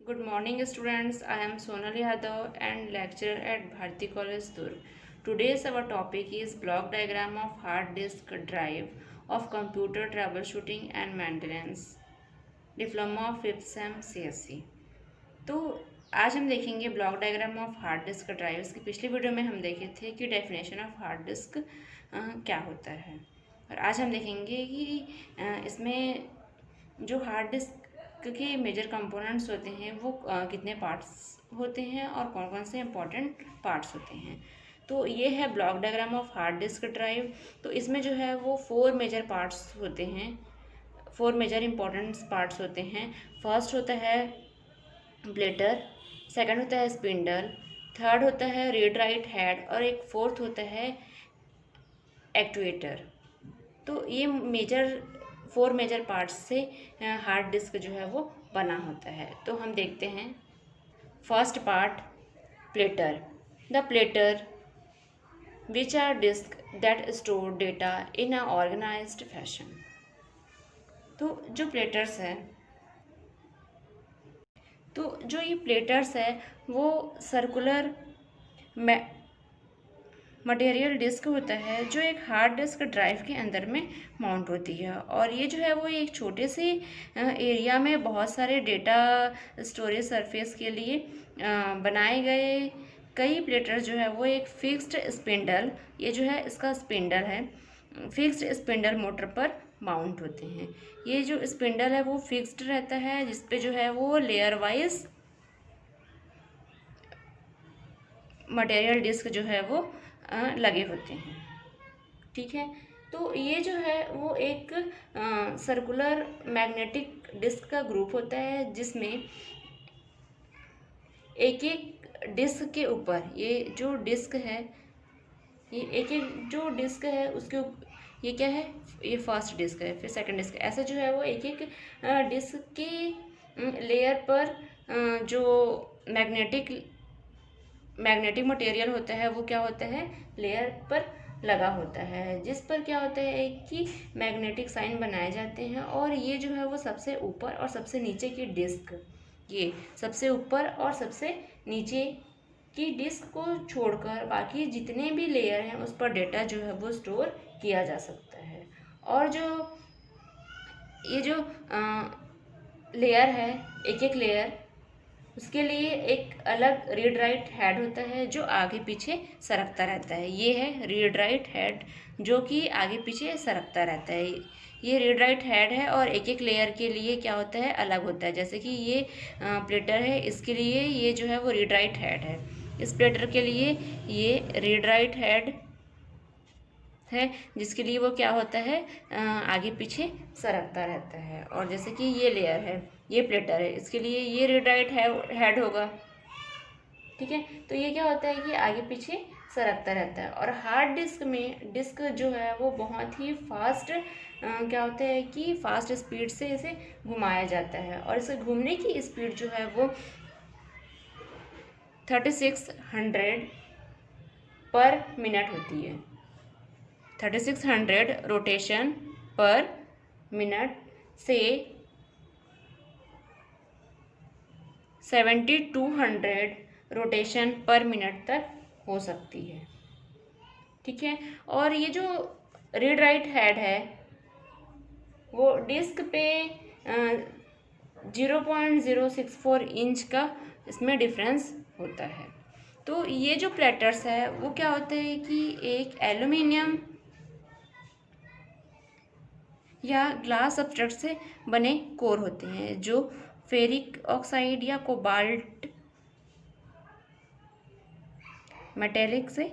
Good morning, students. I am Sonal Yadav and lecturer at Bharati College, Durg. Today's our topic is block diagram of hard disk drive of computer troubleshooting and maintenance. Diploma of 5th same CSC। तो आज हम देखेंगे block diagram of hard disk drive. इसकी पिछली video में हम देखे थे कि डेफिनेशन ऑफ हार्ड डिस्क क्या होता है, और आज हम देखेंगे कि इसमें जो हार्ड डिस्क के मेजर कंपोनेंट्स होते हैं वो कितने पार्ट्स होते हैं और कौन कौन से इम्पोर्टेंट पार्ट्स होते हैं। तो ये है block diagram of hard disk drive. तो इसमें जो है वो 4 मेजर पार्ट्स होते हैं, 4 मेजर इंपॉर्टेंट पार्ट्स होते हैं। फर्स्ट होता है प्लेटर, सेकंड होता है स्पिंडल, थर्ड होता है रीड राइट हेड और एक फोर्थ होता है एक्चुएटर। तो ये 4 मेजर पार्ट्स से हार्ड डिस्क जो है वो बना होता है। तो हम देखते हैं first part platter. The platter which are disc that store data in a organised fashion. तो जो प्लेटर्स है, तो जो ये प्लेटर्स है वो सर्कुलर मटेरियल डिस्क होता है जो एक हार्ड डिस्क ड्राइव के अंदर में माउंट होती है, और ये जो है वो एक छोटे से एरिया में बहुत सारे डेटा स्टोरेज सरफेस के लिए बनाए गए कई प्लेटर जो है वो एक फिक्स्ड स्पिंडल, ये जो है इसका स्पिंडल है, फिक्स्ड स्पिंडल मोटर पर माउंट होते हैं। ये जो स्पिंडल है वो फिक्स्ड रहता है, जिसपे जो है वो लेयर वाइज मटेरियल डिस्क जो है वो लगे होते हैं। ठीक है, तो ये जो है वो एक सर्कुलर मैग्नेटिक डिस्क का ग्रुप होता है, जिसमें एक एक डिस्क के ऊपर ये जो डिस्क है, ये एक एक जो डिस्क है उसके ये क्या है, ये फर्स्ट डिस्क है, फिर सेकंड डिस्क, ऐसा जो है वो एक एक डिस्क के लेयर पर जो मैग्नेटिक मटेरियल होता है वो क्या होता है, लेयर पर लगा होता है, जिस पर क्या होता है एक कि मैग्नेटिक साइन बनाए जाते हैं। और ये जो है वो सबसे ऊपर और सबसे नीचे की डिस्क, ये सबसे ऊपर और सबसे नीचे की डिस्क को छोड़कर बाकी जितने भी लेयर हैं उस पर डेटा जो है वो स्टोर किया जा सकता है। और जो ये जो लेयर है, एक एक लेयर, उसके लिए एक अलग रीड राइट हेड होता है जो आगे पीछे सरकता रहता है। ये है रीड राइट हेड जो कि आगे पीछे सरकता रहता है। ये रीड राइट हेड है, और एक एक लेयर के लिए क्या होता है, अलग होता है। जैसे कि ये प्लेटर है, इसके लिए ये जो है वो रीड राइट हेड है, इस प्लेटर के लिए ये रीड राइट हेड है, जिसके लिए वो क्या होता है, आगे पीछे सरकता रहता है। और जैसे कि ये लेयर है, ये प्लेटर है, इसके लिए ये रीड राइट हेड होगा। ठीक है, तो ये क्या होता है कि आगे पीछे सरकता रहता है। और हार्ड डिस्क में डिस्क जो है वो बहुत ही फास्ट क्या होता है कि फास्ट स्पीड से इसे घुमाया जाता है, और इसे घूमने की स्पीड जो है वो 3600 पर मिनट होती है। 3600 रोटेशन पर मिनट से 7200 रोटेशन पर मिनट तक हो सकती है। ठीक है, और ये जो रीड राइट हेड है वो डिस्क पे 0.064 इंच का इसमें डिफरेंस होता है। तो ये जो प्लेटर्स है वो क्या होते हैं कि एक एल्यूमिनियम या ग्लास सब्सट्रेट से बने कोर होते हैं, जो फेरिक ऑक्साइड या कोबाल्ट मेटेलिक से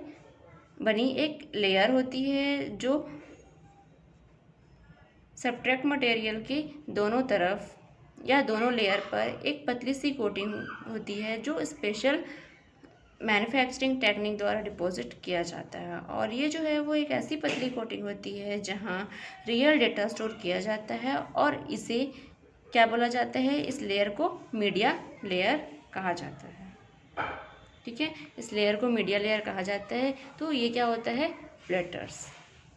बनी एक लेयर होती है, जो सब्सट्रेट मटेरियल के दोनों तरफ या दोनों लेयर पर एक पतली सी कोटिंग होती है, जो स्पेशल मैन्युफैक्चरिंग टेक्निक द्वारा डिपॉजिट किया जाता है। और ये जो है वो एक ऐसी पतली कोटिंग होती है जहाँ रियल डेटा स्टोर किया जाता है, और इसे क्या बोला जाता है, इस लेयर को मीडिया लेयर कहा जाता है। ठीक है, इस लेयर को मीडिया लेयर कहा जाता है। तो ये क्या होता है, प्लेटर्स।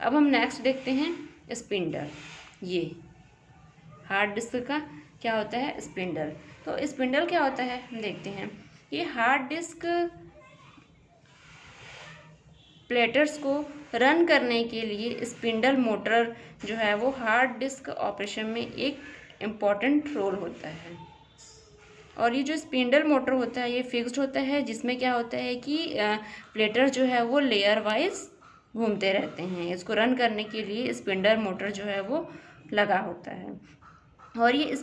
अब हम नेक्स्ट देखते हैं स्पिंडल। ये हार्ड डिस्क का क्या होता है, स्पिंडल। तो स्पिंडल क्या होता है हम देखते हैं। ये हार्ड डिस्क प्लेटर्स को रन करने के लिए स्पिंडल मोटर जो है वो हार्ड डिस्क ऑपरेशन में एक इम्पॉर्टेंट रोल होता है। और ये जो स्पिंडल मोटर होता है ये फिक्स्ड होता है, जिसमें क्या होता है कि प्लेटर जो है वो लेयर वाइज घूमते रहते हैं। इसको रन करने के लिए स्पिंडल मोटर जो है वो लगा होता है। और ये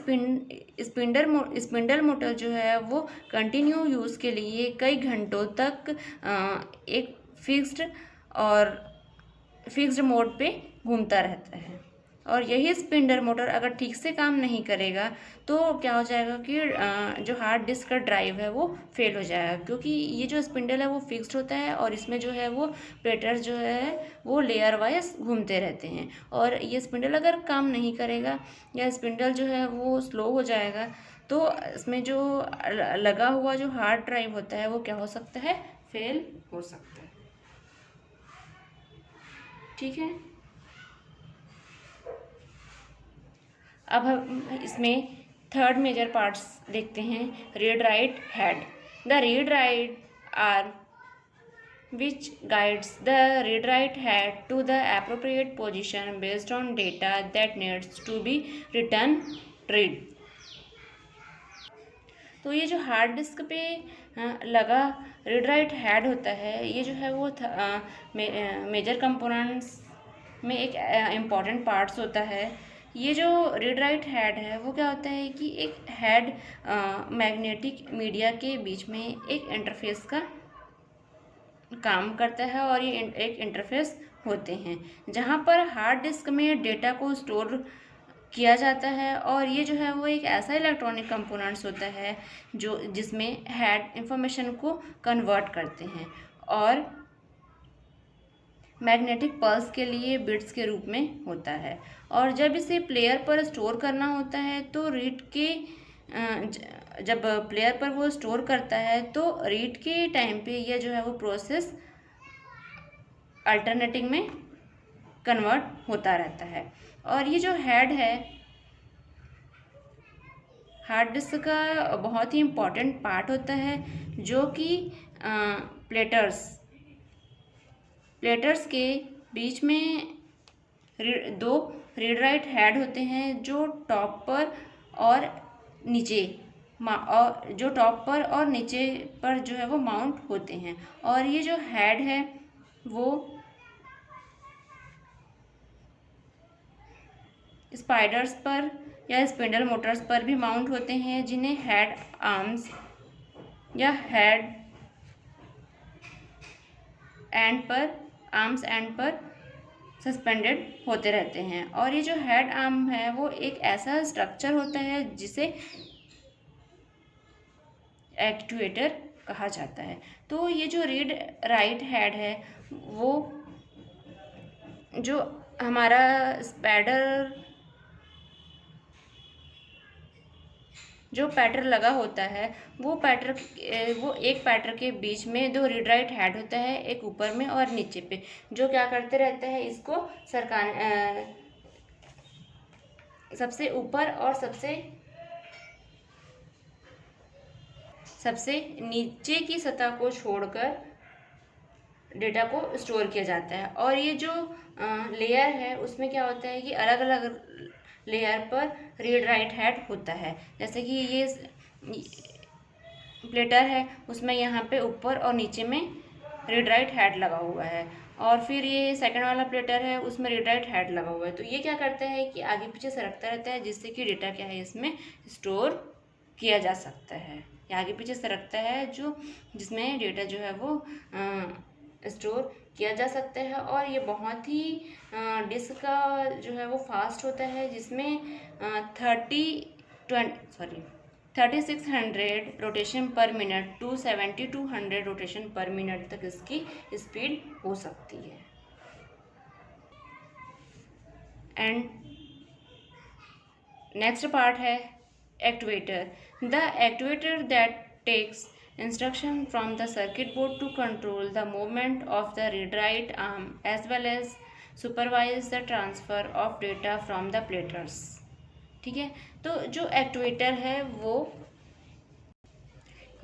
स्पिंडल मोटर जो है वो कंटिन्यू यूज़ के लिए कई घंटों तक एक फिक्स्ड मोड पे घूमता रहता है। और यही स्पिंडल मोटर अगर ठीक से काम नहीं करेगा तो क्या हो जाएगा कि जो हार्ड डिस्क का ड्राइव है वो फेल हो जाएगा, क्योंकि ये जो स्पिंडल है वो फिक्स्ड होता है और इसमें जो है वो प्लेटर जो है वो लेयर वाइज घूमते रहते हैं। और ये स्पिंडल अगर काम नहीं करेगा या स्पिंडल जो है वो स्लो हो जाएगा तो इसमें जो लगा हुआ जो हार्ड ड्राइव होता है वो क्या हो सकता है, फेल हो सकता है। ठीक है, अब हम इसमें थर्ड मेजर पार्ट्स देखते हैं। Read write head. The read write are which guides the read write head to the appropriate position based on data that needs to be written read। तो ये जो हार्ड डिस्क पे लगा read write head होता है ये जो है वो मेजर कंपोनेंट्स में एक इम्पॉर्टेंट पार्ट्स होता है। ये जो रीड राइट हेड है वो क्या होता है कि एक हेड मैग्नेटिक मीडिया के बीच में एक इंटरफेस का काम करता है और ये एक इंटरफेस होते हैं जहाँ पर हार्ड डिस्क में डेटा को स्टोर किया जाता है। और ये जो है वो एक ऐसा इलेक्ट्रॉनिक कंपोनेंट्स होता है जो जिसमें हेड इंफॉर्मेशन को कन्वर्ट करते हैं और मैग्नेटिक पल्स के लिए बिट्स के रूप में होता है। और जब इसे प्लेयर पर स्टोर करना होता है तो रीड के जब प्लेयर पर वो स्टोर करता है तो रीड के टाइम पे यह जो है वो प्रोसेस अल्टरनेटिंग में कन्वर्ट होता रहता है। और ये जो हेड है हार्ड डिस्क का बहुत ही इम्पॉर्टेंट पार्ट होता है जो कि प्लेटर्स के बीच में दो रीड राइट हेड होते हैं जो टॉप पर और नीचे और जो टॉप पर और नीचे पर जो है वो माउंट होते हैं। और ये जो हेड है वो स्पाइडर्स पर या स्पिंडल मोटर्स पर भी माउंट होते हैं, जिन्हें हेड आर्म्स या हेड एंड पर सस्पेंडेड होते रहते हैं। और ये जो हेड आर्म है वो एक ऐसा स्ट्रक्चर होता है जिसे एक्चुएटर कहा जाता है। तो ये जो रीड राइट हेड है वो जो हमारा जो पैटर लगा होता है वो एक पैटर के बीच में दो रीड राइट हेड होता है, एक ऊपर में और नीचे पे, जो क्या करते रहते हैं इसको सबसे ऊपर और सबसे नीचे की सतह को छोड़कर डेटा को स्टोर किया जाता है। और ये जो लेयर है उसमें क्या होता है कि अलग अलग लेयर पर रीड राइट हेड होता है। जैसे कि ये प्लेटर है उसमें यहाँ पे ऊपर और नीचे में रीड राइट हेड लगा हुआ है, और फिर ये सेकंड वाला प्लेटर है उसमें रीड राइट हेड लगा हुआ है। तो ये क्या करता है कि आगे पीछे सरकता रहता है जिससे कि डेटा क्या है इसमें स्टोर किया जा सकता है। ये आगे पीछे सरकता है जिसमें डेटा जो है वो स्टोर किया जा सकता है। और ये बहुत ही डिस्क का जो है वो फास्ट होता है, जिसमें 3600 रोटेशन पर मिनट टू 7200 रोटेशन पर मिनट तक इसकी स्पीड हो सकती है। एंड नेक्स्ट पार्ट है activator. The activator that takes instruction from the circuit board to control the movement of the read-write arm as well as supervise the transfer of data from the platers। ठीक है, तो जो activator है वो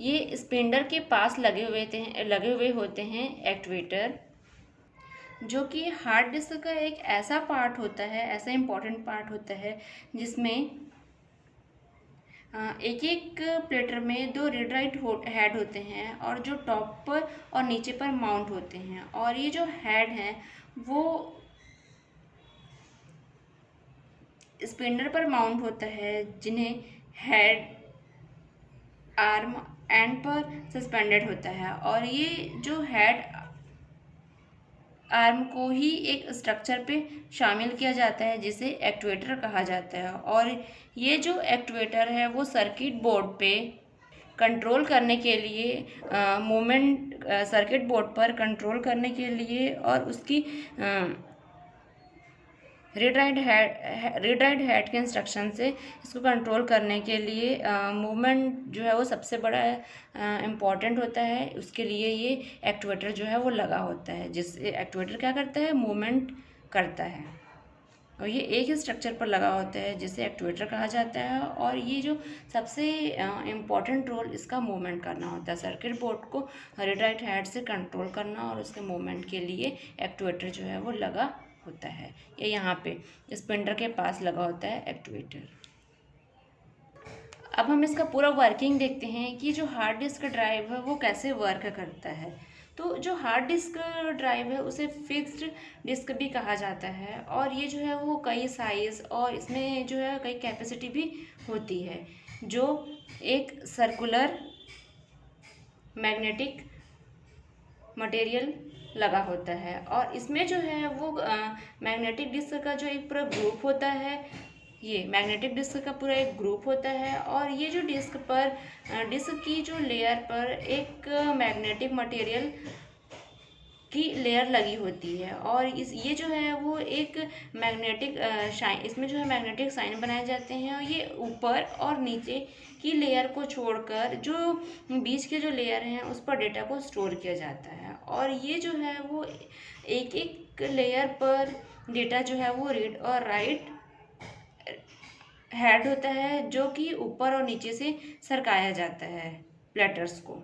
ये spindle के पास लगे हुए होते हैं एक्ट्यूएटर, जो कि हार्ड डिस्क का एक ऐसा पार्ट होता है, ऐसा इम्पॉर्टेंट पार्ट होता है जिसमें एक एक प्लेटर में 2 रीड राइट हेड होते हैं और जो टॉप पर और नीचे पर माउंट होते हैं। और ये जो हेड हैं वो स्पिंडल पर माउंट होता है, जिन्हें हेड आर्म एंड पर सस्पेंडेड होता है। और ये जो हेड आर्म को ही एक स्ट्रक्चर पे शामिल किया जाता है जिसे एक्ट्यूएटर कहा जाता है। और ये जो एक्ट्यूएटर है वो सर्किट बोर्ड पे कंट्रोल करने के लिए मूवमेंट सर्किट बोर्ड पर कंट्रोल करने के लिए और उसकी रीड राइट हेड के इंस्ट्रक्शन से इसको कंट्रोल करने के लिए मूवमेंट जो है वो सबसे बड़ा इम्पॉर्टेंट होता है। उसके लिए ये एक्ट्यूएटर जो है वो लगा होता है, जिससे एक्ट्यूएटर क्या करता है, मूवमेंट करता है। और ये एक ही स्ट्रक्चर पर लगा होता है जिसे एक्ट्यूएटर कहा जाता है। और ये जो सबसे इम्पॉर्टेंट रोल इसका मूवमेंट करना होता है, सर्किट बोर्ड को रीड राइट हेड से कंट्रोल करना, और उसके मूवमेंट के लिए एक्ट्यूएटर जो है वो लगा होता है। ये यहाँ पे स्पिंडल के पास लगा होता है एक्ट्यूएटर। अब हम इसका पूरा वर्किंग देखते हैं कि जो हार्ड डिस्क ड्राइव है वो कैसे वर्क करता है। तो जो हार्ड डिस्क ड्राइव है उसे फिक्स्ड डिस्क भी कहा जाता है, और ये जो है वो कई साइज़ और इसमें जो है कई कैपेसिटी भी होती है, जो एक सर्कुलर मैग्नेटिक मटेरियल लगा होता है। और इसमें जो है वो मैग्नेटिक डिस्क का जो एक पूरा ग्रुप होता है, ये मैग्नेटिक डिस्क का पूरा एक ग्रुप होता है। और ये जो डिस्क की जो लेयर पर एक मैग्नेटिक मटेरियल की लेयर लगी होती है। और ये जो है वो एक मैग्नेटिक इसमें जो है मैग्नेटिक साइन बनाए जाते हैं, और ये ऊपर और नीचे की लेयर को छोड़कर जो बीच के जो लेयर हैं उस पर डेटा को स्टोर किया जाता है। और ये जो है वो एक एक लेयर पर डेटा जो है वो रीड और राइट हेड होता है, जो कि ऊपर और नीचे से सरकाया जाता है प्लेटर्स को।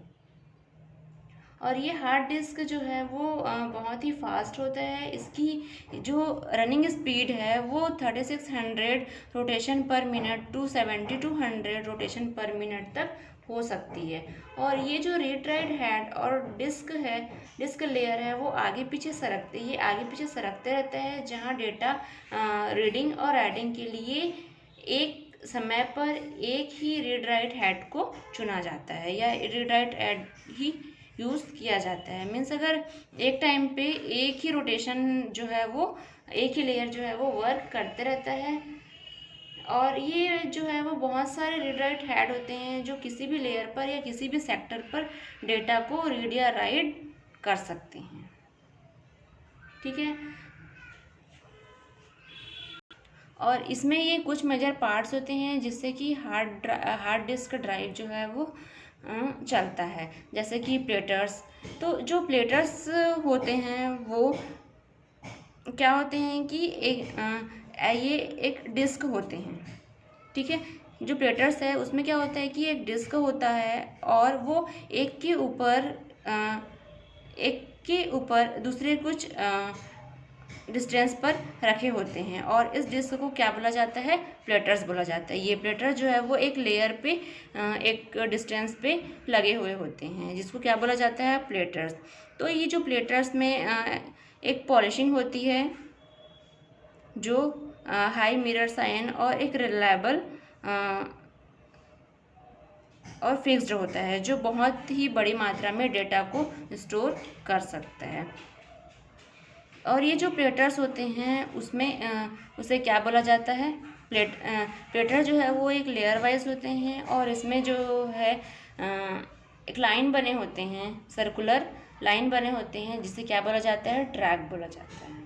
और ये हार्ड डिस्क जो है वो बहुत ही फास्ट होता है। इसकी जो रनिंग स्पीड है वो 3600 रोटेशन पर मिनट टू 7200 रोटेशन पर मिनट तक हो सकती है। और ये जो रीड राइट हेड और डिस्क लेयर है वो आगे पीछे सरकते रहते हैं, जहाँ डेटा रीडिंग और राइटिंग के लिए एक समय पर एक ही रीड राइट हेड को चुना जाता है, या रीड राइट हेड ही यूज़ किया जाता है। मीन्स अगर एक टाइम पे एक ही रोटेशन जो है वो एक ही लेयर जो है वो वर्क करते रहता है। और ये जो है वो बहुत सारे रीड राइट हेड होते हैं जो किसी भी लेयर पर या किसी भी सेक्टर पर डेटा को रीड या राइट कर सकते हैं। ठीक है, और इसमें ये कुछ मेजर पार्ट्स होते हैं जिससे कि हार्ड डिस्क ड्राइव जो है वो चलता है, जैसे कि प्लेटर्स। तो जो प्लेटर्स होते हैं वो क्या होते हैं कि ये एक डिस्क होते हैं। ठीक है, जो प्लेटर्स है उसमें क्या होता है कि एक डिस्क होता है, और वो एक के ऊपर दूसरे कुछ डिस्टेंस पर रखे होते हैं। और इस डिस्क को क्या बोला जाता है, प्लेटर्स बोला जाता है। ये प्लेटर जो है वो एक लेयर पे एक डिस्टेंस पे लगे हुए होते हैं, जिसको क्या बोला जाता है, प्लेटर्स। तो ये जो प्लेटर्स में एक पॉलिशिंग होती है, जो हाई मिरर साइन और एक रिलायबल और फिक्स्ड होता है, जो बहुत ही बड़ी मात्रा में डेटा को स्टोर कर सकता है। और ये जो प्लेटर्स होते हैं उसमें उसे क्या बोला जाता है, प्लेटर जो है वो एक लेयर वाइज होते हैं, और इसमें जो है एक लाइन बने होते हैं, सर्कुलर लाइन बने होते हैं, जिसे क्या बोला जाता है, ट्रैक बोला जाता है।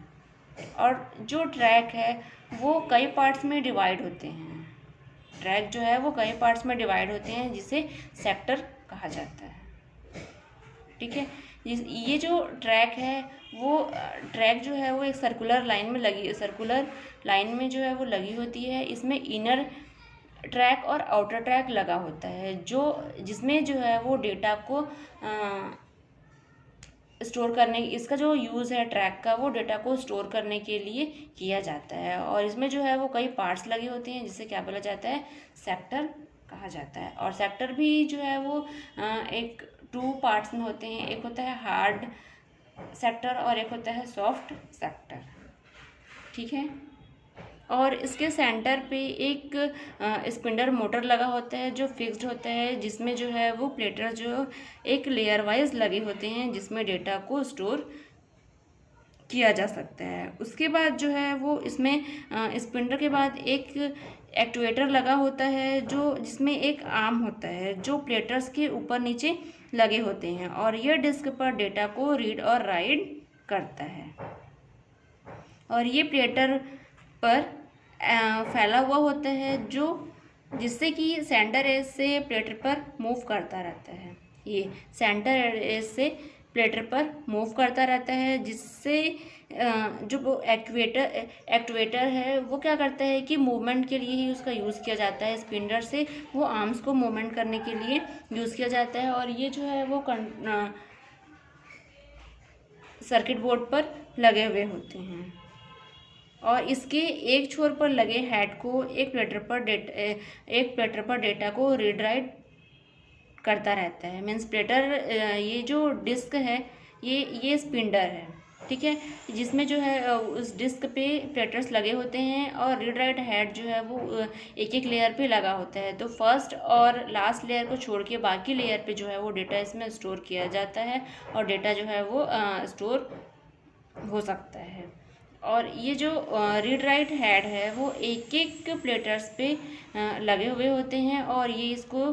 और जो ट्रैक है वो कई पार्ट्स में डिवाइड होते हैं। ट्रैक जो है वो कई पार्ट्स में डिवाइड होते हैं, जिसे सेक्टर कहा जाता है। ठीक है, ये जो ट्रैक है वो ट्रैक जो है वो एक सर्कुलर लाइन में जो है वो लगी होती है। इसमें इनर ट्रैक और आउटर ट्रैक लगा होता है, जो जिसमें जो है वो डेटा को स्टोर करने, इसका जो यूज़ है ट्रैक का, वो डेटा को स्टोर करने के लिए किया जाता है। और इसमें जो है वो कई पार्ट्स लगे होते हैं, जिसे क्या बोला जाता है, सेक्टर कहा जाता है। और सेक्टर भी जो है वो एक 2 पार्ट्स में होते हैं, एक होता है हार्ड सेक्टर और एक होता है सॉफ्ट सेक्टर। ठीक है। और इसके सेंटर पे एक स्पिंडल मोटर लगा होता है जो फिक्स्ड होता है, जिसमें जो है वो प्लेटर जो एक लेयर वाइज लगे होते हैं, जिसमें डेटा को स्टोर किया जा सकता है। उसके बाद जो है वो इसमें स्पिंडल के बाद एक एक्चुएटर लगा होता है, जो जिसमें एक आर्म होता है जो प्लेटर्स के ऊपर नीचे लगे होते हैं, और यह डिस्क पर डेटा को रीड और राइट करता है। और ये प्लेटर पर फैला हुआ होता है, जो जिससे कि सेंटर एज से प्लेटर पर मूव करता रहता है। ये सेंटर एज से प्लेटर पर मूव करता रहता है, जिससे जो एक्चुएटर है वो क्या करता है कि मूवमेंट के लिए ही उसका यूज़ किया जाता है। स्पिंडल से वो आर्म्स को मूवमेंट करने के लिए यूज़ किया जाता है। और ये जो है वो सर्किट बोर्ड पर लगे हुए होते हैं, और इसके एक छोर पर लगे हेड को एक प्लेटर पर डेटा को रीड राइट करता रहता है। मीन्स प्लेटर, ये जो डिस्क है ये स्पिंडल है, ठीक है, जिसमें जो है उस डिस्क पे प्लेटर्स लगे होते हैं, और रीड राइट हेड जो है वो एक एक लेयर पे लगा होता है। तो फर्स्ट और लास्ट लेयर को छोड़ के बाकी लेयर पे जो है वो डेटा इसमें स्टोर किया जाता है, और डेटा जो है वो स्टोर हो सकता है। और ये जो रीड राइट हेड है वो एक एक प्लेटर्स पे लगे हुए होते हैं, और ये इसको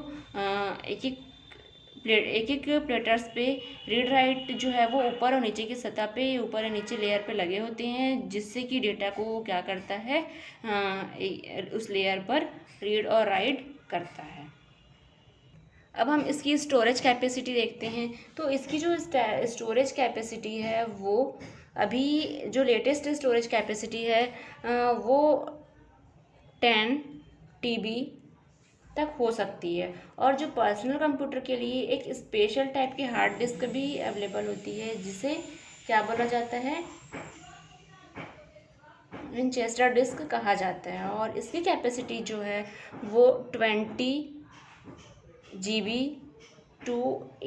एक एक प्लेटर्स पे रीड राइट जो है वो ऊपर और नीचे की सतह पे, ऊपर और नीचे लेयर पे लगे होते हैं, जिससे कि डेटा को वो क्या करता है, उस लेयर पर रीड और राइट करता है। अब हम इसकी स्टोरेज कैपेसिटी देखते हैं। तो इसकी जो स्टोरेज कैपेसिटी है वो अभी जो लेटेस्ट स्टोरेज कैपेसिटी है वो 10 TB तक हो सकती है। और जो पर्सनल कंप्यूटर के लिए एक स्पेशल टाइप की हार्ड डिस्क भी अवेलेबल होती है, जिसे क्या बोला जाता है, विनचेस्टर डिस्क कहा जाता है। और इसकी कैपेसिटी जो है वो 20 GB to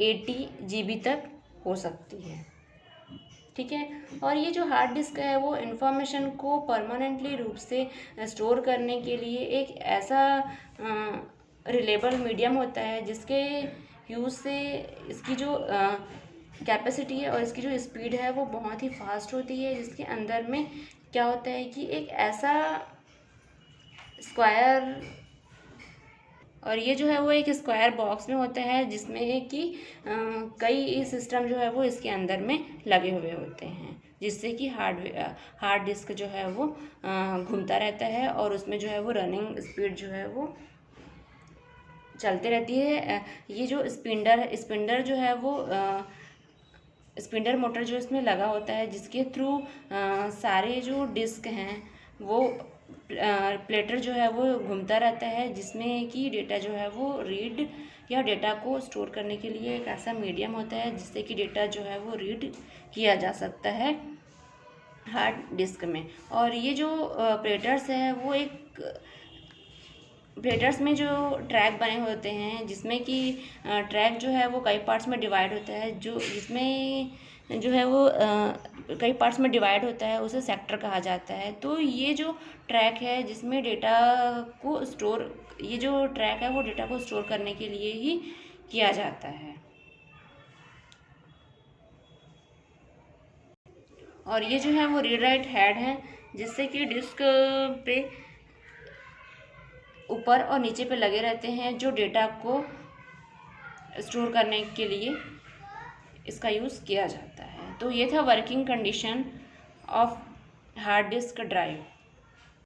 80 GB तक हो सकती है। ठीक है। और ये जो हार्ड डिस्क है वो इंफॉर्मेशन को परमानेंटली रूप से स्टोर करने के लिए एक ऐसा रिलेबल मीडियम होता है, जिसके यूज़ से इसकी जो कैपेसिटी है और इसकी जो स्पीड है वो बहुत ही फास्ट होती है। जिसके अंदर में क्या होता है कि एक ऐसा स्क्वायर, और ये जो है वो एक स्क्वायर बॉक्स में होता है, जिसमें कि कई सिस्टम जो है वो इसके अंदर में लगे हुए होते हैं, जिससे कि हार्ड डिस्क जो है वो घूमता रहता है, और उसमें जो है वो रनिंग स्पीड जो है वो चलती रहती है। ये जो स्पिंडर जो है वो स्पिंडल मोटर जो इसमें लगा होता है, जिसके थ्रू सारे जो डिस्क हैं वो प्लेटर जो है वो घूमता रहता है, जिसमें कि डेटा जो है वो रीड या डेटा को स्टोर करने के लिए एक ऐसा मीडियम होता है, जिससे कि डेटा जो है वो रीड किया जा सकता है हार्ड डिस्क में। और ये जो प्लेटर्स है वो एक प्लेटर्स में जो ट्रैक बने होते हैं, जिसमें कि ट्रैक जो है वो कई पार्ट्स में डिवाइड होता है, जो जिसमें जो है वो कई पार्ट्स में डिवाइड होता है, उसे सेक्टर कहा जाता है। तो ये जो ट्रैक है जिसमें डेटा को स्टोर, ये जो ट्रैक है वो डेटा को स्टोर करने के लिए ही किया जाता है। और ये जो है वो रीड राइट हेड है, जिससे कि डिस्क पे ऊपर और नीचे पे लगे रहते हैं, जो डेटा को स्टोर करने के लिए इसका यूज़ किया जाता है। तो ये था working condition of hard disk drive.